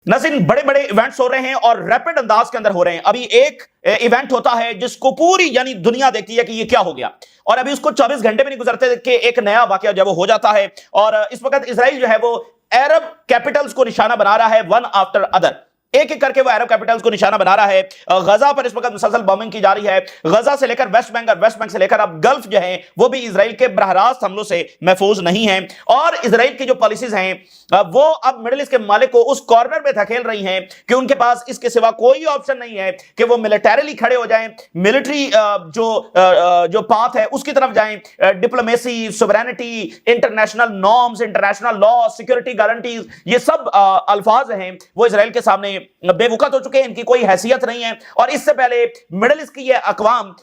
नज़ीर, बड़े बड़े इवेंट्स हो रहे हैं और रैपिड अंदाज के अंदर हो रहे हैं। अभी एक इवेंट होता है जिसको पूरी यानी दुनिया देखती है कि ये क्या हो गया, और अभी उसको 24 घंटे भी नहीं गुजरते कि एक नया वाकया जो वो हो जाता है। और इस वक्त इजराइल जो है वो अरब कैपिटल्स को निशाना बना रहा है, वन आफ्टर अदर, एक एक करके वो अरब कैपिटल्स को निशाना बना रहा है। गजा पर इस वक्त मुसलसल बॉम्बिंग की जा रही है। गजा से लेकर वेस्ट बैंक और वेस्ट बैंक से लेकर अब गल्फ जो है वो भी इजराइल के बरहरास्त हमलों से महफूज नहीं है। और इजराइल की जो पॉलिसीज हैं वो अब मिडिल ईस्ट के मालिक को उस कॉर्नर में धकेल रही हैं कि उनके पास इसके सिवा कोई ऑप्शन नहीं है कि वो मिलिटरीली खड़े हो जाएं, मिलिट्री जो पाथ है उसकी तरफ जाएं। Diplomacy, sovereignty, international norms, international law, security guarantees, ये सब अल्फाज हैं वो इजराइल के सामने बेवकूफ हो चुके हैं, इनकी कोई हैसियत नहीं है। और इससे पहले मिडिल ईस्ट की ये अकवाम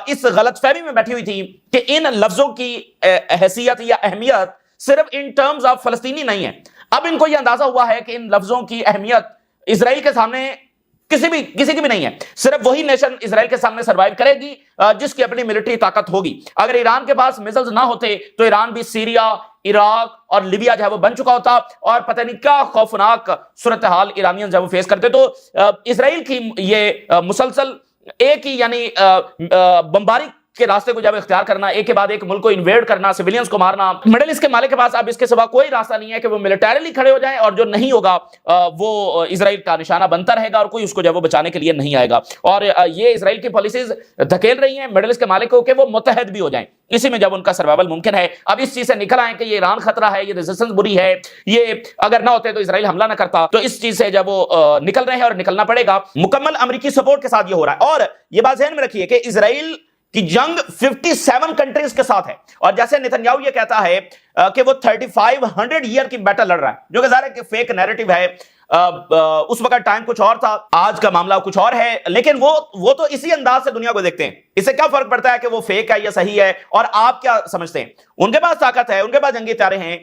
इस गलतफहमी में बैठी हुई थी कि इन लफ्जों की हैसियत या अहमियत सिर्फ इन टर्म्स ऑफ फलस्तीनी नहीं है। अब इनको यह अंदाजा हुआ है कि इन लफ्जों की अहमियत इजराइल के सामने किसी की भी नहीं है। सिर्फ वही नेशन इजराइल के सामने सर्वाइव करेगी जिसकी अपनी मिलिट्री ताकत होगी। अगर ईरान के पास मिसाइल्स ना होते तो ईरान भी सीरिया, इराक और लिबिया जो है वो बन चुका होता, और पता नहीं क्या खौफनाक सूरत हाल ईरानियन जो है वो फेस करते। तो इजराइल की ये मुसलसल एक ही यानी बमबारी के रास्ते को जब इख्तियार करना, एक के बाद एक मुल्क को इन्वेड करना, सिविलियंस को मारना, मिडिल ईस्ट के मालिक के पास अब इसके सिवा कोई रास्ता नहीं है कि वो मिलिटरीली खड़े हो जाएं, और जो नहीं होगा वो इजराइल का निशाना बनता रहेगा और कोई उसको जब वो बचाने के लिए नहीं आएगा। और ये इजराइल की पॉलिसीज धकेल रही हैं मिडिल ईस्ट के मालिक को कि वो मुत्तहद भी हो जाएं, इसी में जब उनका सर्वाइवल मुमकिन है। अब इस चीज से निकल आए कि ये ईरान खतरा है, ये रेजिस्टेंस बुरी है, ये अगर ना होते तो इजराइल हमला ना करता। तो इस चीज से जब वो निकल रहे हैं और निकलना पड़ेगा, मुकम्मल अमेरिकी सपोर्ट के साथ ये हो रहा है। और ये बात ध्यान में रखिए कि इजराइल कि जंग 57 कंट्रीज के साथ है, और जैसे नेतन्याहू ये कहता है कि वो 3500 ईयर की बैटल लड़ रहा है, जो कि ज़ाहिर है कि फेक नैरेटिव है। उस वक्त टाइम कुछ और था, आज का मामला कुछ और है, लेकिन वो तो इसी अंदाज से दुनिया को देखते हैं। इससे क्या फर्क पड़ता है कि वो फेक है या सही है, और आप क्या समझते हैं? उनके पास ताकत है, उनके पास जंगी हथियार हैं,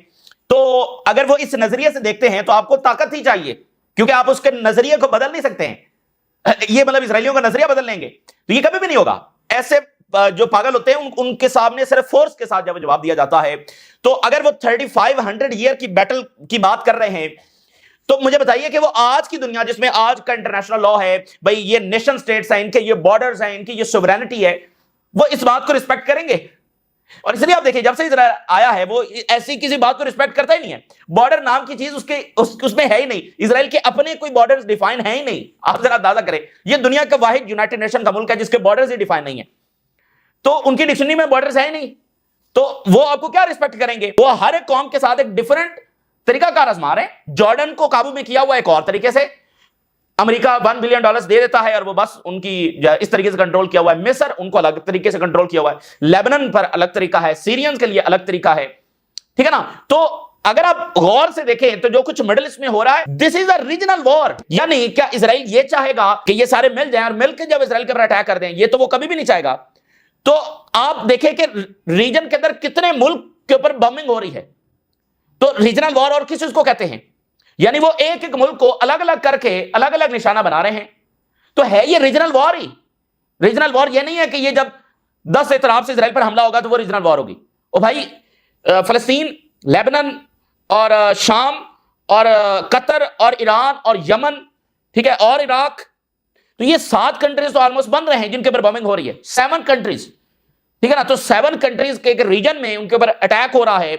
तो अगर वो इस नजरिए से देखते हैं तो आपको ताकत ही चाहिए, क्योंकि आप उसके नजरिए को बदल नहीं सकते हैं। ये मतलब इसराइलियों का नजरिया बदल लेंगे तो ये कभी भी नहीं होगा। ऐसे जो पागल होते हैं उनके सामने सिर्फ फोर्स के साथ जब जवाब दिया जाता है। तो अगर वो 3500 ईयर की बैटल की बात कर रहे हैं, तो मुझे बताइए कि वो आज की दुनिया जिसमें आज का इंटरनेशनल लॉ है, भाई ये नेशन स्टेट्स हैं, इनके ये बॉर्डर्स हैं, इनकी ये सोवरेनिटी है, वो इस बात को रिस्पेक्ट करेंगे? और इसलिए आप देखिए, जब से इजराइल आया है वो ऐसी किसी बात को रिस्पेक्ट करता ही नहीं है। बॉर्डर नाम की चीज उसमें है ही नहीं। इजराइल के अपने कोई बॉर्डर्स डिफाइन है ही नहीं। आप जरा अंदाजा करें, ये दुनिया का वाहिद यूनाइटेड नेशन का मुल्क है जिसके बॉर्डर्स ही डिफाइन नहीं है, तो उनकी डिक्शनरी में बॉर्डर्स है ही नहीं, तो वो आपको क्या रिस्पेक्ट करेंगे? वो हर एक कौम के साथ एक डिफरेंट तरीका कार आजमा रहे हैं। जॉर्डन को काबू में किया हुआ एक और तरीके से, अमेरिका $1 बिलियन दे देता है और वो बस उनकी इस तरीके से कंट्रोल किया हुआ है। मिस्र उनको अलग तरीके से कंट्रोल किया हुआ है, लेबनान पर अलग तरीका है, सीरियंस के लिए अलग तरीका है, ठीक है ना? तो अगर आप गौर से देखें तो जो कुछ मिडिल ईस्ट में हो रहा है, this is a regional war. यानी क्या इजराइल ये चाहेगा कि ये सारे मिल जाएं और मिलकर जब इजराइल के ऊपर अटैक कर दें? ये तो वो कभी भी नहीं चाहेगा। तो आप देखें कि रीजन के अंदर कितने मुल्क के ऊपर बॉम्बिंग हो रही है। तो रीजनल वॉर और किस चीज को कहते हैं? यानी वो एक एक मुल्क को अलग अलग करके अलग अलग निशाना बना रहे हैं। तो है ये रीजनल वॉर ही। रीजनल वॉर ये नहीं है कि ये जब 10 तरफ से इजराइल पर हमला होगा तो वो रीजनल वॉर होगी। ओ भाई, फलस्तीन, लेबनान और शाम और कतर और ईरान और यमन, ठीक है, और इराक, तो ये 7 कंट्रीज तो ऑलमोस्ट बन रहे हैं जिनके ऊपर बॉम्बिंग हो रही है। 7 कंट्रीज, ठीक है ना? तो 7 कंट्रीज के एक रीजन में उनके ऊपर अटैक हो रहा है,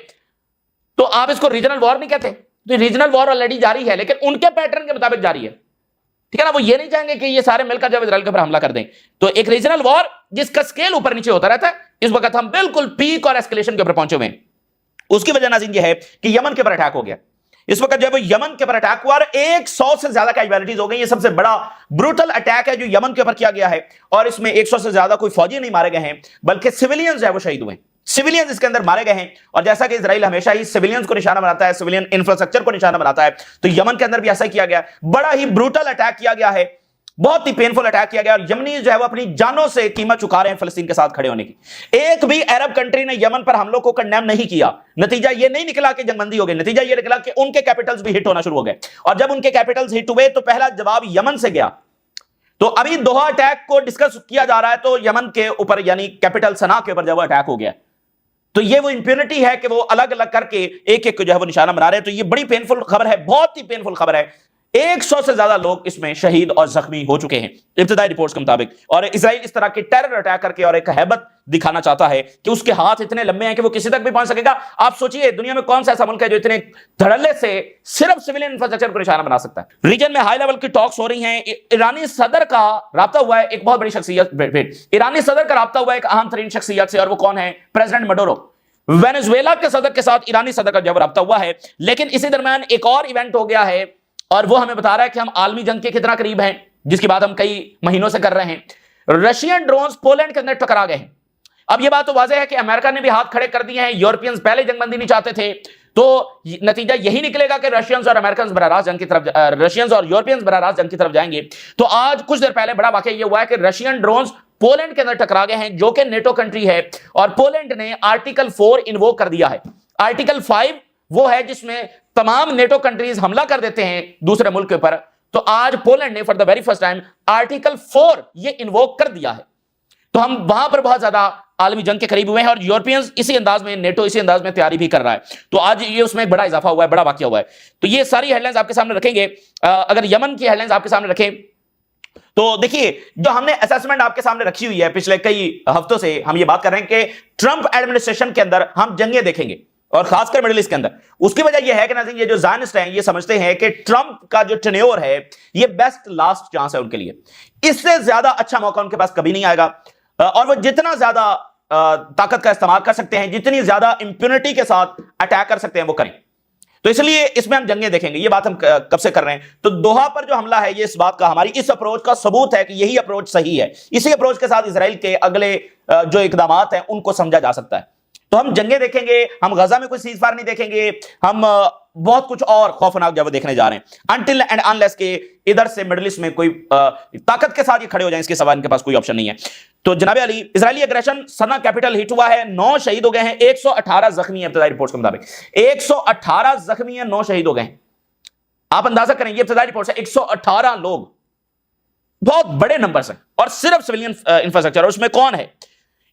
तो आप इसको रीजनल वॉर नहीं कहते? तो रीजनल वॉर ऑलरेडी जारी है, लेकिन उनके पैटर्न के मुताबिक जारी है, ठीक है ना? वो ये नहीं चाहेंगे कि ये सारे मिलकर जब इजराइल के ऊपर हमला कर दें। तो एक रीजनल वॉर जिसका स्केल ऊपर नीचे होता रहता है, इस वक्त हम बिल्कुल पीक और एस्केलेशन के ऊपर पहुंचे हुए हैं। उसकी वजह नाज़रीन ये है कि यमन के ऊपर अटैक हो गया। इस वक्त जब यमन के ऊपर अटैक हुआ, 100 से ज्यादा कैजुअलिटीज हो गई। ये सबसे बड़ा ब्रूटल अटैक है जो यमन के ऊपर किया गया है, और इसमें 100 से ज्यादा कोई फौजी नहीं मारे गए हैं, बल्कि सिविलियंस है वो शहीद हुए। सिविलियंस इसके अंदर मारे गए हैं। और जैसा कि इजराइल हमेशा ही सिविलियंस को निशाना बनाता है, सिविलियन इंफ्रास्ट्रक्चर को निशाना बनाता है, तो यमन के अंदर भी ऐसा किया गया। बड़ा ही ब्रूटल अटैक किया गया है, बहुत ही पेनफुल अटैक किया गया, और यमनी जो है वो अपनी जानों से कीमत चुका रहे हैं फलस्तीन के साथ खड़े होने की। एक भी अरब कंट्री ने यमन पर हमलों को कंडेम नहीं किया। नतीजा ये नहीं निकला कि जंगबंदी हो गई, नतीजा ये निकला कि उनके कैपिटल्स भी हिट होना शुरू हो गए, और जब उनके कैपिटल्स हिट हुए तो पहला जवाब यमन से गया। तो अभी दोहा अटैक को डिस्कस किया जा रहा है, तो यमन के ऊपर यानी कैपिटल सना के ऊपर जब अटैक हो गया, तो ये वो इंप्यूनिटी है कि वो अलग अलग करके एक एक को जो है वो निशाना बना रहे हैं। तो ये बड़ी पेनफुल खबर है, बहुत ही पेनफुल खबर है। 100 से ज्यादा लोग इसमें शहीद और जख्मी हो चुके हैं इब्तदाई रिपोर्ट्स के मुताबिक। और इजराइल इस तरह के टेरर अटैक करके और एक हैबत दिखाना चाहता है कि उसके हाथ इतने लंबे हैं कि वो किसी तक भी पहुंच सकेगा। आप सोचिए दुनिया में कौन सा ऐसा मुल्क है जो इतने धड़ल्ले से सिर्फ सिविलियन इंफ्रास्ट्रक्चर को निशाना बना सकता है। रीजन में हाई लेवल की टॉक्स हो रही हैं। ईरानी सदर का राब्ता हुआ है एक बहुत बड़ी शख्सियत, ईरानी सदर का राब्ता हुआ है एक अहम तरीन शख्सियत से, और वो कौन है? प्रेसिडेंट मडोरो। वेनेजुएला के सदर के साथ ईरानी सदर का जब राब्ता हुआ है। लेकिन इसी दरमियान एक और इवेंट हो गया है और वो हमें बता रहा है कि हम आलमी जंग के कितना करीब हैं, जिसकी बात हम कई महीनों से कर रहे हैं। रशियन ड्रोन्स पोलैंड के अंदर टकरा गए हैं। अब यह बात तो वाज़ेह है कि अमेरिका ने भी हाथ खड़े कर दिए हैं। यूरोपियंस पहले जंगबंदी नहीं चाहते थे, तो नतीजा यही निकलेगा कि रशियंस और अमेरिकन बराह रास्त जंग की तरफ, रशियंस और यूरोपियंस बराह रास्त जंग की तरफ जाएंगे। तो आज कुछ देर पहले बड़ा वाकया यह हुआ है कि रशियन ड्रोन्स पोलैंड के अंदर टकरा गए हैं, जो कि नेटो कंट्री है, और पोलैंड ने आर्टिकल 4 इन्वोक कर दिया है। आर्टिकल 5 वो है जिसमें तमाम नेटो कंट्रीज हमला कर देते हैं दूसरे मुल्क के ऊपर। तो आज पोलैंड ने for the very first time article 4 ये इन्वोक कर दिया है। तो हम वहां पर बहुत ज्यादा आलमी जंग के करीब हुए हैं, और यूरोपियंस इसी अंदाज में, नेटो इसी अंदाज में तैयारी भी कर रहा है। तो आज ये उसमें एक बड़ा इजाफा हुआ है, बड़ा वाकया हुआ है। तो ये सारी हेडलाइंस आपके सामने रखेंगे। अगर यमन की हेडलाइंस आपके सामने रखें तो देखिए, जो हमने असेसमेंट आपके सामने रखी हुई है पिछले कई हफ्तों से, हम ये बात कर रहे हैं कि ट्रंप एडमिनिस्ट्रेशन के अंदर हम जंगें देखेंगे, और खासकर मिडिल ईस्ट के अंदर। उसकी वजह यह है कि नाज़रीन, ये जो ज़ायनिस्ट हैं ये समझते हैं कि ट्रंप का जो टेन्योर है ये बेस्ट लास्ट चांस है उनके लिए। इससे ज्यादा अच्छा मौका उनके पास कभी नहीं आएगा, और वो जितना ज्यादा ताकत का इस्तेमाल कर सकते हैं, जितनी ज्यादा इंप्यूनिटी के साथ अटैक कर सकते हैं वो करें। तो इसलिए इसमें हम जंगें देखेंगे। ये बात हम कब से कर रहे हैं? तो दोहा पर जो हमला है ये इस बात का, हमारी इस अप्रोच का सबूत है कि यही अप्रोच सही है। इसी अप्रोच के साथ इजराइल के अगले जो इकदामात हैं उनको समझा जा सकता है। तो हम जंगें देखेंगे, हम गजा में कोई सीजफायर नहीं देखेंगे, हम बहुत कुछ और खौफनाक जब देखने जा रहे हैं। अनटिल एंड अनलेस के इधर से मिडिल ईस्ट में कोई ताकत के साथ ये खड़े हो जाएं, इसके सवाल इनके पास कोई ऑप्शन नहीं है। तो जनाब अली, इजरायली अग्रेशन सना कैपिटल हिट हुआ है, 9 शहीद हो गए हैं, 118 जख्मी है इब्तदाई रिपोर्ट्स के मुताबिक। 118 जख्मी है, 9 शहीद हो गए हैं। आप अंदाजा करें, ये इब्तदाई रिपोर्ट है, 118 लोग, बहुत बड़े नंबर से, और सिर्फ सिविलियन इंफ्रास्ट्रक्चर। और उसमें कौन है?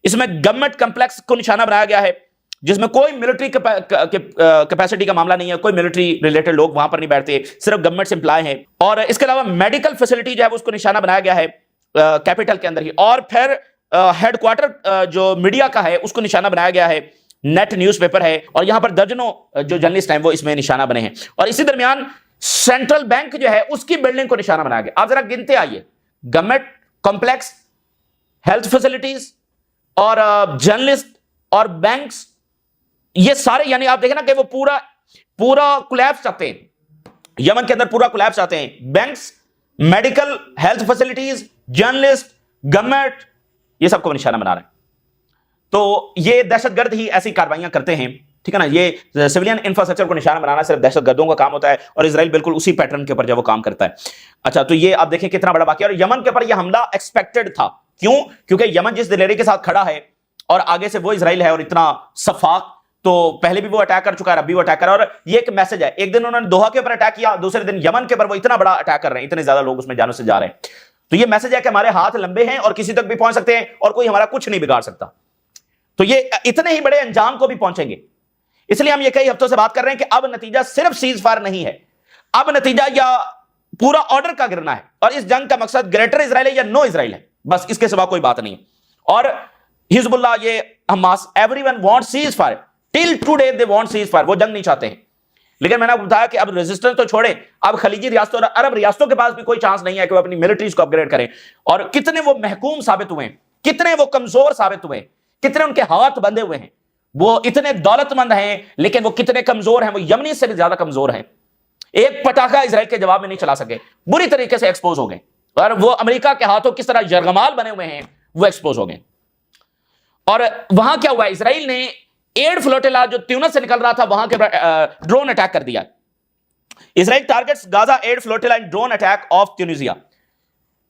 इसमें गवर्नमेंट कंप्लेक्स को निशाना बनाया गया है, जिसमें कोई मिलिट्री कैपेसिटी का मामला नहीं है, कोई मिलिट्री रिलेटेड लोग वहां पर नहीं बैठते, सिर्फ गवर्नमेंट एम्प्लॉय हैं। और इसके अलावा मेडिकल फैसिलिटी जो है उसको निशाना बनाया गया है कैपिटल के अंदर ही। और फिर हेडक्वार्टर जो मीडिया का है उसको निशाना बनाया गया है, नेट न्यूज़पेपर है, और यहां पर दर्जनों जो जर्नलिस्ट हैं वो इसमें निशाना बने हैं। और इसी दरमियान सेंट्रल बैंक जो है उसकी बिल्डिंग को निशाना बनाया गया। आप जरा गिनते आइए, गवर्नमेंट कॉम्प्लेक्स, हेल्थ फैसिलिटीज, और जर्नलिस्ट और बैंक्स, ये सारे, यानी आप देखें ना कि वो पूरा कोलैप्स चाहते हैं, यमन के अंदर पूरा कोलैप्स चाहते हैं। Banks, medical, health facilities, journalist, government, ये सबको निशाना बना रहे हैं। तो ये दहशतगर्द ही ऐसी कार्रवाइयां करते हैं, ठीक है ना। ये सिविलियन इंफ्रास्ट्रक्चर को निशाना बनाना सिर्फ दहशतगर्दों का काम होता है, और इजराइल बिल्कुल उसी पैटर्न के ऊपर जब वो काम करता है। अच्छा, तो ये आप देखें कितना बड़ा वाकया। और यमन के ऊपर यह हमला एक्सपेक्टेड था। क्यों? क्योंकि यमन जिस दिलेरी के साथ खड़ा है और आगे से वो इजराइल है, और इतना सफाक, तो पहले भी वो अटैक कर चुका है, अब भी वो अटैक कर रहा है। और ये एक मैसेज है, एक दिन उन्होंने दोहा के ऊपर अटैक किया, दूसरे दिन यमन के ऊपर वो इतना बड़ा अटैक कर रहे हैं, इतने ज्यादा लोग उसमें जानों से जा रहे हैं। तो ये मैसेज है कि हमारे हाथ लंबे हैं और किसी तक भी पहुंच सकते हैं, और कोई हमारा कुछ नहीं बिगाड़ सकता। तो ये इतने ही बड़े अंजाम को भी पहुंचेंगे। इसलिए हम ये कई हफ्तों से बात कर रहे हैं कि अब नतीजा सिर्फ सीज फायर नहीं है, अब नतीजा या पूरा ऑर्डर का गिरना है। और इस जंग का मकसद ग्रेटर इजराइल है या नो इजराइल है, बस इसके सिवा कोई बात नहीं है। और हिजबुल्लाह, ये Hamas, everyone wants cease fire, till today they want cease fire, वो जंग नहीं चाहते हैं। लेकिन मैंने आपको बताया कि अब रेजिस्टेंस तो छोड़े, अब खलीजी रियासतों और अरब रियासतों के पास भी कोई चांस नहीं है कि वो अपनी मिलिट्रीज को अपग्रेड करें। और कितने वो महकूम साबित हुए, कितने वो कमजोर साबित हुए, कितने उनके हाथ बंधे हुए हैं। वो इतने दौलतमंद हैं लेकिन वो कितने कमजोर हैं, वो यमनी से भी ज्यादा कमजोर हैं। एक पटाखा इजराइल के जवाब में नहीं चला सके, बुरी तरीके से एक्सपोज हो गए। और वो अमेरिका के हाथों किस तरह यरगमाल बने हुए हैं वो एक्सपोज हो गए। और वहां क्या हुआ, इजराइल ने एड फ्लोटिला जो ट्यूनिस से निकल रहा था वहां के ड्रोन अटैक कर दिया। Israel targets Gaza aid flotilla in drone attack off Tunisia,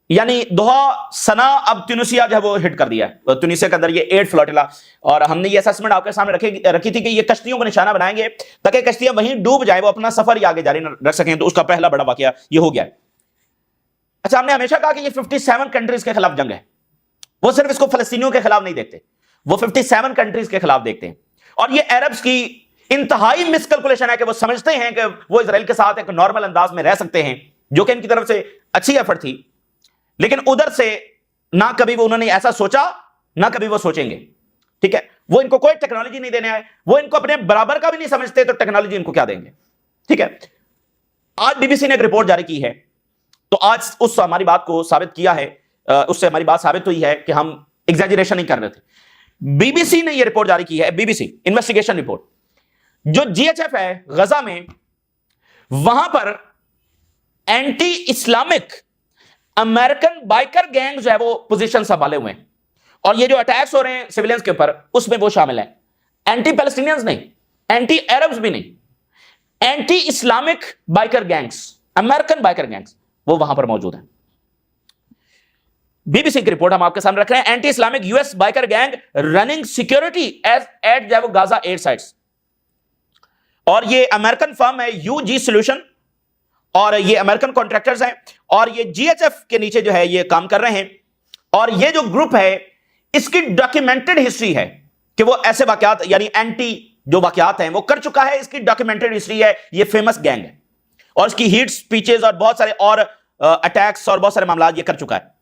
यानी दोहा, सना, अब ट्यूनिसिया जो है वो हिट कर दिया है, ट्यूनिसिया के अंदर ये एड फ्लोटिला। और हमने ये असेसमेंट आपके सामने रखी थी कि ये कश्तियों को निशाना बनाएंगे ताकि कश्तियां वहीं डूब जाए, वो अपना सफर ही आगे जारी रख सकें। तो उसका पहला बड़ा वाकया ये हो गया है। अच्छा, हमने हमेशा कहा कि ये 57 कंट्रीज के खिलाफ जंग है। वो सिर्फ इसको फलस्तीनियों के खिलाफ नहीं देखते, वो 57 कंट्रीज के खिलाफ देखते हैं। और ये अरब्स की इंतहाई मिसकैलकुलेशन है कि वो समझते हैं कि वो इजराइल के साथ एक नॉर्मल अंदाज में रह सकते हैं, जो कि इनकी तरफ से अच्छी एफर्ट थी, लेकिन उधर से ना कभी वो उन्होंने ऐसा सोचा, ना कभी वो सोचेंगे। ठीक है, वो इनको कोई टेक्नोलॉजी नहीं देने आए, वो इनको अपने बराबर का भी नहीं समझते, तो टेक्नोलॉजी इनको क्या देंगे। ठीक है, आज बीबीसी ने एक रिपोर्ट जारी की है, तो आज उस हमारी बात को साबित किया है, उससे हमारी बात साबित हुई है कि हम एग्जैजरेशन नहीं कर रहे थे। बीबीसी ने यह रिपोर्ट जारी की है, बीबीसी इन्वेस्टिगेशन रिपोर्ट, जो जीएचएफ है गजा में, वहां पर anti Islamic American biker gang जो है वो पोजीशन संभाले हुए हैं, और ये जो अटैक्स हो रहे हैं सिविलियंस के ऊपर, उसमें वो शामिल है। एंटी पैलेस्टीनियंस नहीं, एंटी अरब्स भी नहीं, anti Islamic biker gangs, American biker gangs, वो वहां पर मौजूद है। बीबीसी की रिपोर्ट हम आपके सामने रख रहे हैं। Anti Islamic US biker gang running security eight जो गाजा एयर साइट्स, और ये अमेरिकन फर्म है यूजी सॉल्यूशन, और ये अमेरिकन कॉन्ट्रैक्टर्स हैं, और ये जीएचएफ के नीचे जो है ये काम कर रहे हैं। और ये जो ग्रुप है इसकी डॉक्यूमेंटेड हिस्ट्री है कि वो ऐसे वाकयात यानी एंटी जो वाकयात हैं वो कर चुका है, इसकी डॉक्यूमेंटेड हिस्ट्री है, ये फेमस गैंग है, और इसकी हीट स्पीचेस और बहुत सारे और अटैक्स और बहुत सारे मामला ये कर चुका है।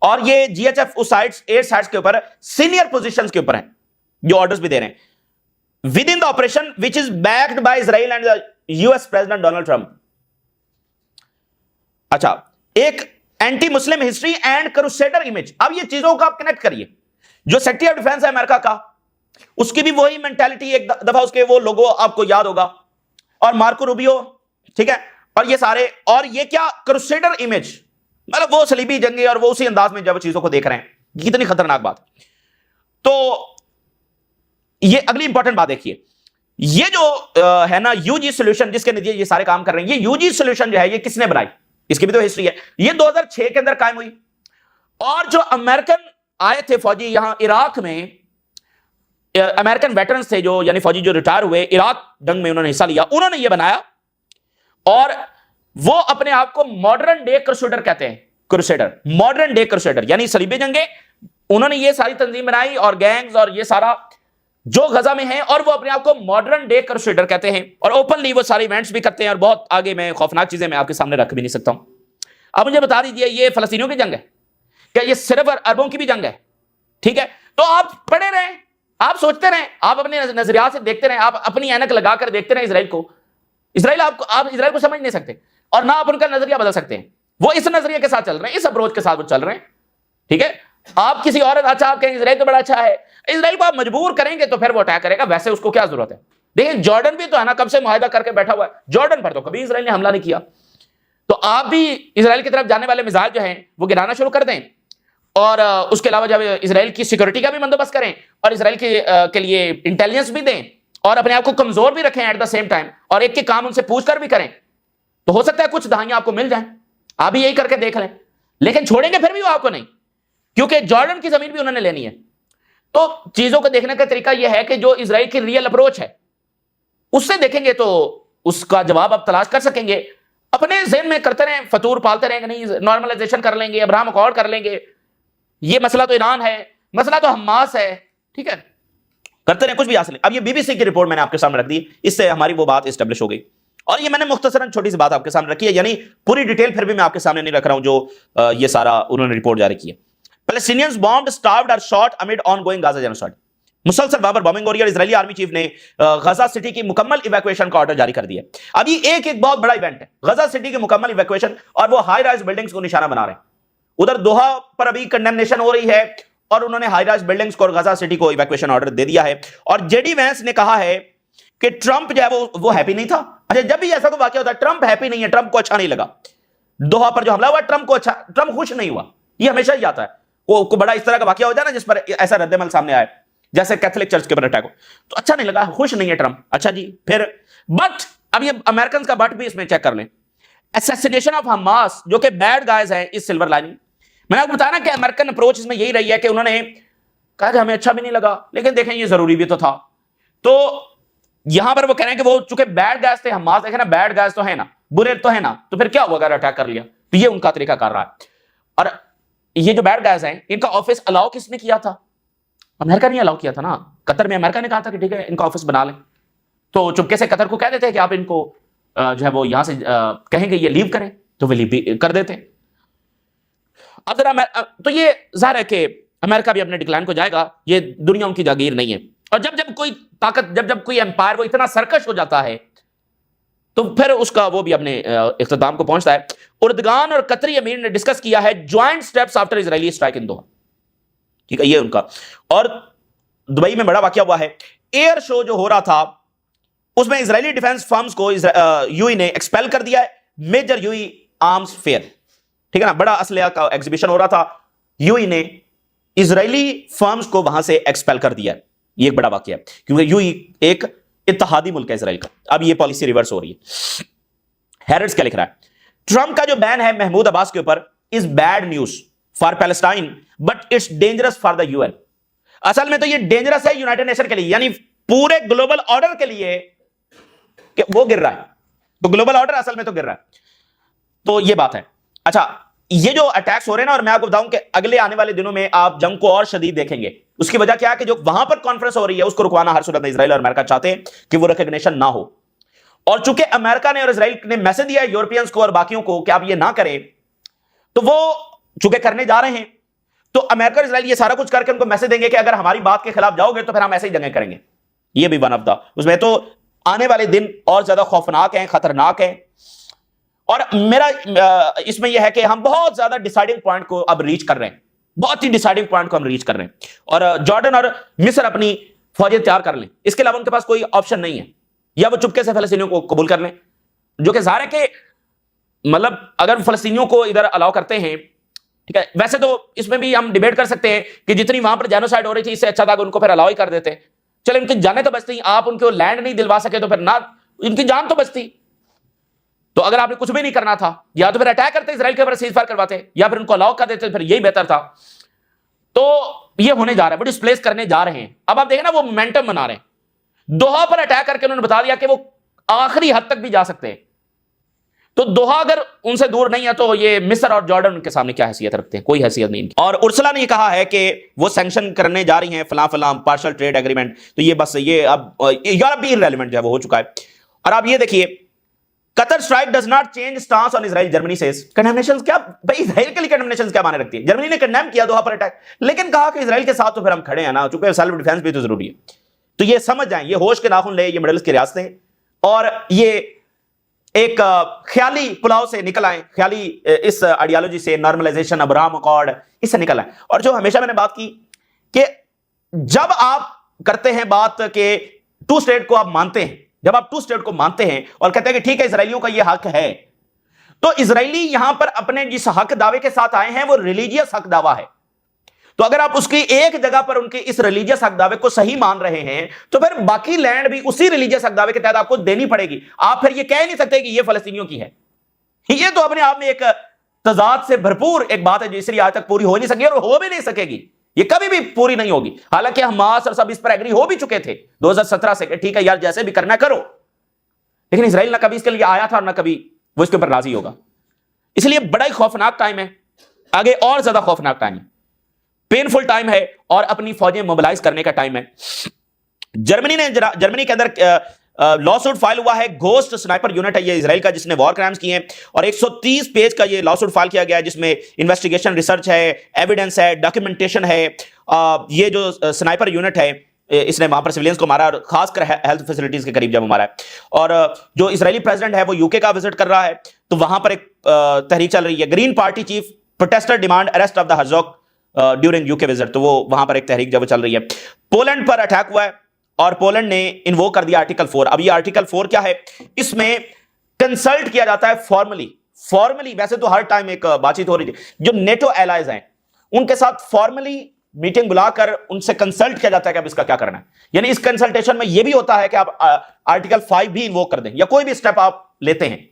और ये जीएचएफ उस साइट्स एयर साइट्स के ऊपर सीनियर पोजीशंस के ऊपर हैं, जो ऑर्डर्स भी दे रहे हैं with in the operation which is backed by Israel and the US president Donald Trump. अच्छा, एक anti Muslim history and crusader image. अब ये चीजों को आप कनेक्ट करिए, जो सेक्रेटरी ऑफ डिफेंस है अमेरिका का, उसकी भी वही मेंटालिटी, एक दफा उसके वो लोगो आपको याद होगा, और मार्को रूबियो, ठीक है, और ये सारे, और ये क्या क्रूसेडर इमेज, मतलब वो सलीबी जंगे, और वो उसी अंदाज में जब चीजों को देख रहे हैं, कितनी खतरनाक बात। तो ये अगली इंपॉर्टेंट बात देखिए, ये जो है ना यूजी सॉल्यूशन, जिसके नतीजे ये सारे काम कर रहे हैं, ये यूजी सॉल्यूशन जो है ये किसने बनाई, इसकी भी तो हिस्ट्री है। ये 2006 के अंदर कायम हुई, और जो अमेरिकन आए थे फौजी यहां इराक में, अमेरिकन वेटरन्स थे जो, यानी फौजी जो रिटायर हुए इराक जंग में, उन्होंने हिस्सा लिया, उन्होंने ये बनाया, और वो अपने आप को मॉडर्न डे क्रूसेडर कहते हैं। क्रूसेडर, मॉडर्न डे क्रूसेडर, यानी सलीबी जंगे, उन्होंने ये सारी तंजीम बनाई और गैंग्स और ये सारा जो गजा में है, और वो अपने आप को मॉडर्न डे क्रूसेडर कहते हैं, और ओपनली वो सारे इवेंट्स भी करते हैं, और बहुत आगे मैं खौफनाक चीजें मैं आपके सामने रख भी नहीं सकता हूं। अब मुझे बता दीजिए, ये फलस्तीनियों की जंग है क्या, ये सिर्फ अरबों की भी जंग है? ठीक है, तो आप पढ़े रहें, आप सोचते रहें, आप अपने नजरिया से देखते रहें, आप अपनी ऐनक लगाकर देखते रहें इसराइल को। आप इसराइल को समझ नहीं सकते, और ना आप उनका नजरिया बदल सकते हैं। वो इस नजरिए के साथ चल रहे हैं, इस अप्रोच के साथ वो चल रहे हैं। ठीक है, आप किसी और अच्छा, आप कहेंगे इसराइल तो बड़ा अच्छा है, इसराइल को आप मजबूर करेंगे तो फिर वो अटैक करेगा, वैसे उसको क्या जरूरत है। देखिए जॉर्डन भी तो है ना, कब से मुआहदा करके बैठा हुआ है, जॉर्डन पर तो कभी इसराइल ने हमला नहीं किया। तो आप भी इसराइल की तरफ जाने वाले मिसाइल जो हैं वो गिराना शुरू कर दें, और उसके अलावा जब इसराइल की सिक्योरिटी का भी बंदोबस्त करें, और इसराइल के लिए इंटेलिजेंस भी दें, और अपने आप को कमजोर भी रखें एट द सेम टाइम, और एक के काम उनसे पूछकर भी करें, तो हो सकता है कुछ दहाइयां आपको मिल जाएं। आप भी यही करके देख लें, लेकिन छोड़ेंगे फिर भी वो आपको नहीं, क्योंकि जॉर्डन की जमीन भी उन्होंने लेनी है। तो चीजों को देखने का तरीका यह है कि जो इसराइल की रियल अप्रोच है उससे देखेंगे तो उसका जवाब आप तलाश कर सकेंगे। अपने ज़हन में करते रहें, फतूर पालते रहेंगे, नहीं नॉर्मलाइजेशन कर लेंगे, अब्राहम अकॉर्ड कर लेंगे, ये मसला तो ईरान है, मसला तो हमास है, ठीक है, करते रहें, कुछ भी हासिल। अब ये बीबीसी की रिपोर्ट मैंने आपके सामने रख दी, इससे हमारी वो बात एस्टेब्लिश हो गई, और ये मैंने मुख्तसरन छोटी सी बात आपके सामने रखी है, यानी पूरी डिटेल फिर भी मैं आपके सामने नहीं रख रहा हूं, जो ये सारा उन्होंने रिपोर्ट जारी की है। पैलेस्टीनियंस बॉम्ब्ड, स्टार्व्ड और shot amid ongoing Gaza genocide. मुसलसल बाबर बॉम्बिंग हो रही है, और इजरायली आर्मी चीफ ने गजा सिटी की मुकम्मल इवैक्यूएशन का ऑर्डर जारी कर दिया। अभी एक बहुत बड़ा इवेंट है, गजा सिटी की मुकम्मल इवैक्यूएशन, और वो हाई राइज बिल्डिंग्स को निशाना बना रहे हैं। उधर दोहा पर अभी कंडेमनेशन हो रही है, और उन्होंने हाई राइज बिल्डिंग्स को और गजा सिटी को इवैक्यूएशन ऑर्डर दे दिया है। और जेडी वैंस ने कहा है कि ट्रंप जो है वो हैप्पी नहीं था। अच्छा, जब भी ऐसा कोई वाकया होता है ट्रंप हैप्पी नहीं है, ट्रंप को अच्छा नहीं लगा। दोहा पर जो हमला हुआ ट्रंप खुश नहीं हुआ, ये हमेशा ही आता है। को बड़ा इस तरह का वाकया हो जाए ना जिस पर ऐसा रद्दमल सामने आए, जैसे कैथोलिक चर्च के ऊपर अटैक हो, तो अच्छा नहीं लगा, खुश नहीं है ट्रंप। अच्छा जी, फिर बट अब ये अमेरिकन का बट भी इसमें चेक कर लें, असैसिनेशन ऑफ हमास, जो कि बैड गाइज है इस सिल्वर लाइनिंग। मैंने आपको बताया ना कि अमेरिकन अप्रोच इसमें यही रही है कि उन्होंने कहा कि हमें अच्छा भी नहीं लगा, लेकिन देखें ये जरूरी भी तो था। तो यहां पर वो कह रहे हैं कि वो चूंकि बैड गाइज थे, हमास देखे ना बैड गाइज तो है ना, बुरे तो है ना, तो फिर क्या हुआ अगर अटैक कर लिया, तो ये उनका तरीका कर रहा है। और ये जो बैड गाइज हैं इनका ऑफिस अलाउ किसने किया था? अमेरिका ने अलाउ किया था ना। कतर में अमेरिका ने कहा था कि ठीक है इनका ऑफिस बना लें, तो चुपके से कतर को कह देते हैं कि आप इनको जो है वो यहां से कहेंगे ये लीव करें, तो वे लीव भी कर देते। अब जरा तो ये जाहिर है कि अमेरिका भी अपने डिक्लाइन को जाएगा, ये दुनिया उनकी जागीर नहीं है। और जब जब कोई ताकत, जब जब कोई एम्पायर वो इतना सरकश हो जाता है तो फिर उसका वो भी अपने इख्तिताम को पहुंचता है। उर्दगान और कतरी अमीर ने डिस्कस किया है joint steps after Israeli strike in Doha. ठीक है, ये उनका। और दुबई में बड़ा वाकया हुआ है, एयर शो जो हो रहा था उसमें इजरायली डिफेंस फर्म्स को यूई ने एक्सपेल कर दिया है, मेजर यूई आर्म्स फेयर। ठीक है ना, बड़ा असलिया का एग्जीबिशन हो रहा था, यूई ने इजरायली फर्म्स को वहां से एक्सपेल कर दिया है। ये एक बड़ा वाकया है क्योंकि यूई एक इत्तेहादी मुल्क है इसराइल का। अब ये पॉलिसी रिवर्स हो रही है। हैरिट्स क्या लिख रहा है, ट्रंप का जो बैन है महमूद अब्बास के ऊपर is bad news for Palestine but it's dangerous for the UN. असल में तो ये डेंजरस है यूनाइटेड नेशन के लिए, यानी पूरे ग्लोबल ऑर्डर के लिए कि वो गिर रहा है। तो ग्लोबल ऑर्डर असल में तो गिर रहा है। तो ये बात है। अच्छा, ये जो अटैक्स हो रहे हैं ना, और मैं आपको बताऊं कि अगले आने वाले दिनों में आप जंग को और शदीद देखेंगे। उसकी वजह क्या है कि जो वहां पर कॉन्फ्रेंस हो रही है उसको रुकवाना हर सूरत में इजराइल और अमेरिका चाहते हैं कि वो रिकॉग्निशन ना हो। और चूंकि अमेरिका ने और इजराइल ने मैसेज दिया है यूरोपियंस को और बाकियों को कि आप ये ना करें, तो वो चूंकि करने जा रहे हैं, तो अमेरिका और इजराइल ये सारा कुछ करके उनको मैसेज देंगे कि अगर हमारी बात के खिलाफ जाओगे तो फिर हम ऐसे ही जंगें करेंगे। ये भी वन ऑफ द उसमें तो आने वाले दिन और ज्यादा खौफनाक हैं, खतरनाक हैं। और मेरा इसमें यह है कि हम बहुत ज्यादा डिसाइडिंग पॉइंट को अब रीच कर रहे हैं, बहुत ही डिसाइडिंग पॉइंट को हम रीच कर रहे हैं। और जॉर्डन और मिस्र अपनी फौजें तैयार कर लें, इसके अलावा उनके पास कोई ऑप्शन नहीं है। या वो चुपके से फलस्तीनियों को कबूल कर लें, जो कि ज़ाहिर है कि मतलब अगर फलस्तीनियों को इधर अलाउ करते हैं, ठीक है। वैसे तो इसमें भी हम डिबेट कर सकते हैं कि जितनी वहां पर जेनोसाइड हो रही थी, इससे अच्छा था कि उनको फिर अलाउ ही कर देते। चले उनकी जाने तो बचती, आप उनको लैंड नहीं दिलवा सके तो फिर ना इनकी जान तो बचती। तो अगर आपने कुछ भी नहीं करना था, या तो फिर अटैक करते इजराइल के ऊपर, सीजफायर करवाते, या फिर उनको अलाउ कर देते, फिर यही बेहतर था। तो ये होने जा रहा है, वो डिस्प्लेस करने जा रहे हैं। अब आप देखें ना, वो मोमेंटम बना रहे हैं। दोहा पर अटैक करके उन्होंने बता दिया कि वो आखिरी हद तक भी जा सकते हैं। तो दोहा अगर उनसे दूर नहीं है तो ये मिस्र और जॉर्डन उनके सामने क्या हैसियत रखते हैं? कोई हैसियत नहीं। और उर्सुला ने कहा है कि वो सैंक्शन करने जा रही हैं फलां फलां पार्शियल ट्रेड एग्रीमेंट। तो ये बस ये अब यूरोप भी इररेलेवेंट जो है वो हो चुका है। और आप ये देखिए, Qatar strike does not change stance on Israel, Germany says. Condemnations क्या भाई, इजराइल के लिए कंडेमनेशंस क्या माने रखती है? जर्मनी ने कंडेम किया दोहा पर अटैक, लेकिन कहा कि इजराइल के साथ तो फिर हम खड़े हैं ना, चूंकि सेल्फ डिफेंस भी तो जरूरी है। तो ये समझ जाएं, ये होश के नाखून ले, ये मिडल ईस्ट की रियासतें, और ये एक ख्याली पुलाव से निकल आए, ख्याली इस आइडियोलॉजी से, नॉर्मलाइजेशन, अब्राहम अकॉर्ड, इससे निकल आए। और जो हमेशा मैंने बात की कि जब आप करते हैं बात के टू स्टेट को आप मानते हैं, जब आप टू स्टेट को मानते हैं और कहते हैं कि ठीक है इजराइलियों का यह हक है, तो इजराइली यहां पर अपने जिस हक दावे के साथ आए हैं वो रिलीजियस हक दावा है। तो अगर आप उसकी एक जगह पर उनके इस रिलीजियस हक दावे को सही मान रहे हैं, तो फिर बाकी लैंड भी उसी रिलीजियस हक दावे के तहत आपको देनी पड़ेगी। आप फिर ये कह नहीं सकते कि ये फलस्तीनियों की है। ये तो अपने आप में एक तजाद से भरपूर एक बात है, जो इसलिए आज तक पूरी हो नहीं सकी और हो भी नहीं सकेगी, ये कभी भी पूरी नहीं होगी। हालांकि हमास और सब इस पर एग्री हो भी चुके थे 2017 से कि ठीक है यार, जैसे भी करना करो, लेकिन इजराइल ना कभी इसके लिए आया था और ना कभी वो इसके ऊपर राजी होगा। इसलिए बड़ा ही खौफनाक टाइम है, आगे और ज्यादा खौफनाक टाइम है, पेनफुल टाइम है, और अपनी फौजें मोबिलाइज करने का टाइम है। जर्मनी के अंदर लॉसूट फाइल हुआ है, घोस्ट स्नाइपर यूनिट है ये इजराइल का, जिसने वॉर क्राइम्स किए हैं, और 130 पेज का ये लॉसूट फाइल किया गया है, जिसमें इन्वेस्टिगेशन, रिसर्च है, एविडेंस है, डॉक्यूमेंटेशन है। ये जो स्नाइपर यूनिट है, इसने वहां पर सिविलियंस को मारा, और खासकर हेल्थ फैसिलिटीज के करीब जब मारा है। और जो इजरायली प्रेसिडेंट है वो यूके का विजिट कर रहा है, तो वहां पर एक तहरीक चल रही है, green party chief protester demand arrest of the Herzog during UK visit. तो वो वहां पर एक तहरीक जब चल रही है। पोलैंड पर अटैक हुआ है और पोलैंड ने इन्वोक कर दिया आर्टिकल 4। अब ये आर्टिकल 4 क्या है? इसमें कंसल्ट किया जाता है फॉर्मली वैसे तो हर टाइम एक बातचीत हो रही थी, जो नेटो एलाइज हैं उनके साथ फॉर्मली मीटिंग बुलाकर उनसे कंसल्ट किया जाता है कि अब इसका क्या करना है। यानी इस कंसल्टेशन में यह भी होता है कि आप आर्टिकल 5 भी इन्वोक कर दें, या कोई भी स्टेप आप लेते हैं,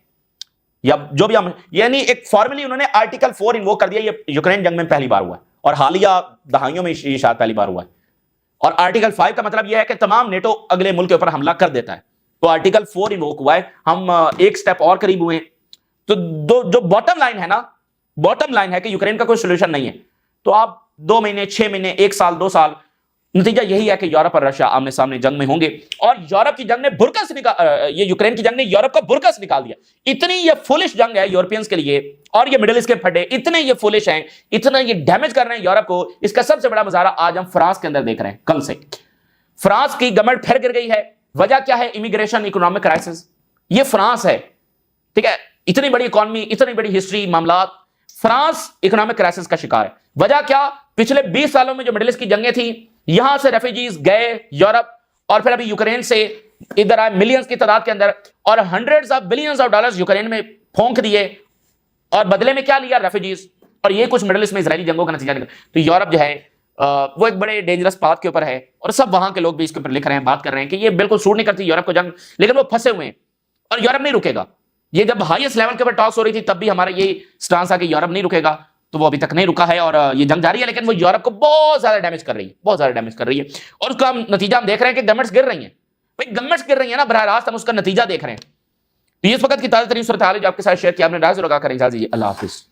या जो भी हम, यानी एक फॉर्मली उन्होंने आर्टिकल 4 इन्वोक कर दिया। ये यूक्रेन जंग में पहली बार हुआ है, और हालिया दहाइयों में ये शायद पहली बार हुआ है। और आर्टिकल 5 का मतलब यह है कि तमाम नेटो अगले मुल्क के ऊपर हमला कर देता है। तो आर्टिकल 4 इन्वोक हुआ है, हम एक स्टेप और करीब हुए। तो जो बॉटम लाइन है ना, बॉटम लाइन है कि यूक्रेन का कोई सोल्यूशन नहीं है। तो आप 2 महीने, 6 महीने, 1 साल, 2 साल नतीजा यही है कि यूरोप और रशिया आमने सामने जंग में होंगे और यूरोप की जंग ने बुरका से निकाल, ये यूक्रेन की जंग ने यूरोप का बुरका से निकाल दिया। इतनी ये फुलिश जंग है यूरोपियंस के लिए, और ये मिडिल ईस्ट के फड्डे इतने ये फुलिश हैं, इतना ये डैमेज कर रहे हैं यूरोप को। इसका सबसे बड़ा मुजाहरा आज हम फ्रांस के अंदर देख रहे हैं। कल से फ्रांस की गवर्नमेंट फिर गिर गई है। वजह क्या है? Immigration, economic crisis. ये फ्रांस है, ठीक है, इतनी बड़ी इकोनॉमी, इतनी बड़ी हिस्ट्री, मामलात, फ्रांस इकोनॉमिक क्राइसिस का शिकार है। वजह क्या? पिछले 20 सालों में जो मिडिल ईस्ट की जंगें थी, यहां से रेफ्यूजीज गए यूरोप, और फिर अभी यूक्रेन से इधर आए मिलियंस की तादाद के अंदर, और hundreds of billions of dollars Ukraine में फोंक दिए, और बदले में क्या लिया? रेफ्यूजीज। और ये कुछ मिडिल ईस्ट में इजरायली जंगों का नतीजा निकला। तो यूरोप जो है वो एक बड़े डेंजरस पाथ के ऊपर है, और सब वहां के लोग भी इसके ऊपर लिख रहे हैं, बात कर रहे हैं कि ये बिल्कुल सूट नहीं करती यूरोप को जंग, लेकिन वो फंसे हुए हैं और यूरोप नहीं रुकेगा। ये जब हाईएस्ट लेवल के ऊपर टॉक्स हो रही थी तब भी हमारा ये स्टांस आ कि यूरोप नहीं रुकेगा, तो वो अभी तक नहीं रुका है और ये जंग जारी है, लेकिन वो यूरोप को बहुत ज्यादा डैमेज कर रही है, बहुत ज्यादा डैमेज कर रही है। और उसका नतीजा हम देख रहे हैं कि गवर्नमेंट्स गिर रही हैं। भाई गवर्नमेंट्स गिर रही है ना, बरह रास्त हम उसका नतीजा देख रहे हैं। तो इस वक्त की ताजा तरीन सूरत हाल जो आपके साथ शेयर किया, आपने राज लगा कर इजाजत दीजिए। अल्लाह हाफिज।